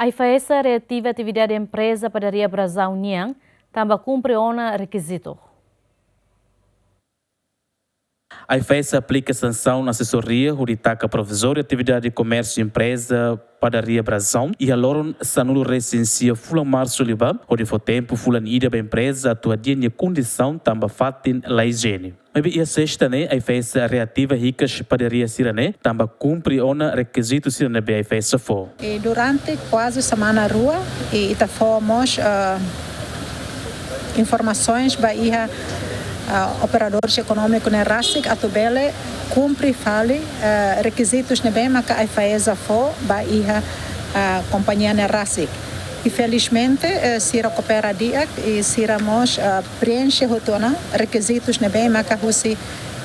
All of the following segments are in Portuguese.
A IFAESA reativa a atividade da empresa Padaria Brasão Niang, também cumpre o requisito. A IFAESA aplica sanção na assessoria jurídica provisória atividade de comércio empresa Padaria Brasão e a Loron Sanulo recensia Fula Março Liba, onde foi tempo Fula Nida da empresa atua de condição também fatin la higiene. Mas a sexta, né, a IFAESA reativa ricas Padaria Sirané, também cumpre o requisito Sirané a IFAESA for. E durante quase semana rua e fomos informações para operadores econômicos na RASIC, a Tubele cumpre fale requisitos na bem que a IFAESA for para a companhia na RASIC. E felizmente se recupera dia e se ramos preenche rotona requisitos na bem que você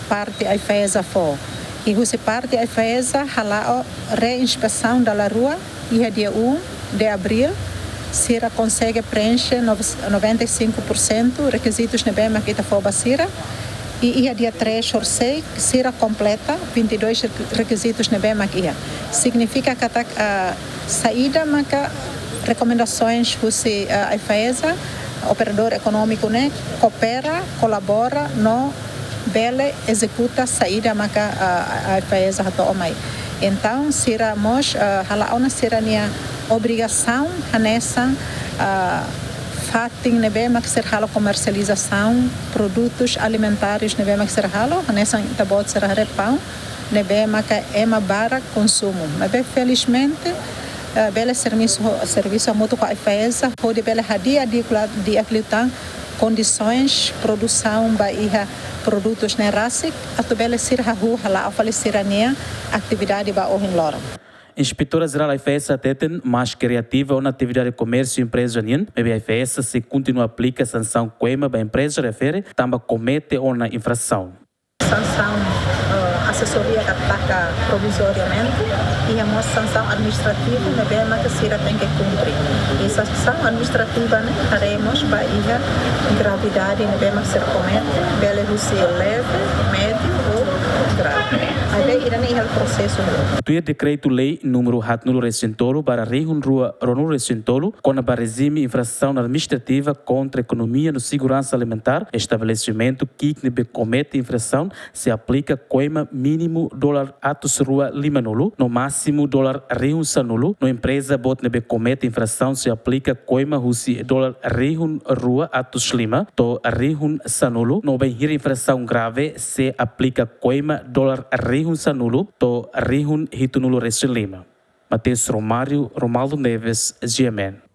parte a IFAESA for. E você parte a IFAESA hala reinspeção da rua e é dia 1 de abril. Sira consegue preencher 95% requisitos na BEMA que está fora Sira e dia 3 ou 6 Sira completa 22 requisitos na BEMA que significa que a saída maca recomendações você a IFAESA operador econômico né coopera colabora no bele executa saída maca a IFAESA toma então Sira mos hala ona Sira nia obrigação nessa fatin nebema que ser halo comercialização produtos alimentares nebema que ser halo nessa tabot ser repão nebema que é uma bara consumo mas felizmente bela serviço muito com a IFAESA pode bela hadia de aclitar condições produção baía produtos na RASIC a tu bela ser rua lá a falecer a atividade ba o Lora. Inspetora-Geral da IFAESA tem mais criativa na atividade de comércio e empresa união. A IFAESA se continua a aplicar sanção coima para a empresa refere, também comete uma infração. Sanção assessoria que ataca provisoriamente e a sanção administrativa na BEMA que Sira tem que cumprir. E essa sanção administrativa né, faremos para a gravidade na BEMA que se comete, bela leve, médio ou grave. Aí irá nem o processo. Tu decreto-lei número 8 recentolo para Rihun Rua Ronu recentolo com a regime infração administrativa contra a economia e segurança alimentar, estabelecimento que comete infração se aplica coima mínimo dólar atos rua limanolo, no máximo dólar Rihun sanolo, no empresa bot nebe comete infração se aplica coima husi dólar Rihun rua atos lima, to Rihun sanolo, no bem infração grave se aplica coima dólar Rihun sanolo, to Rihun hitunulo resilima. Mateus Romário, Romaldo Neves, GMN.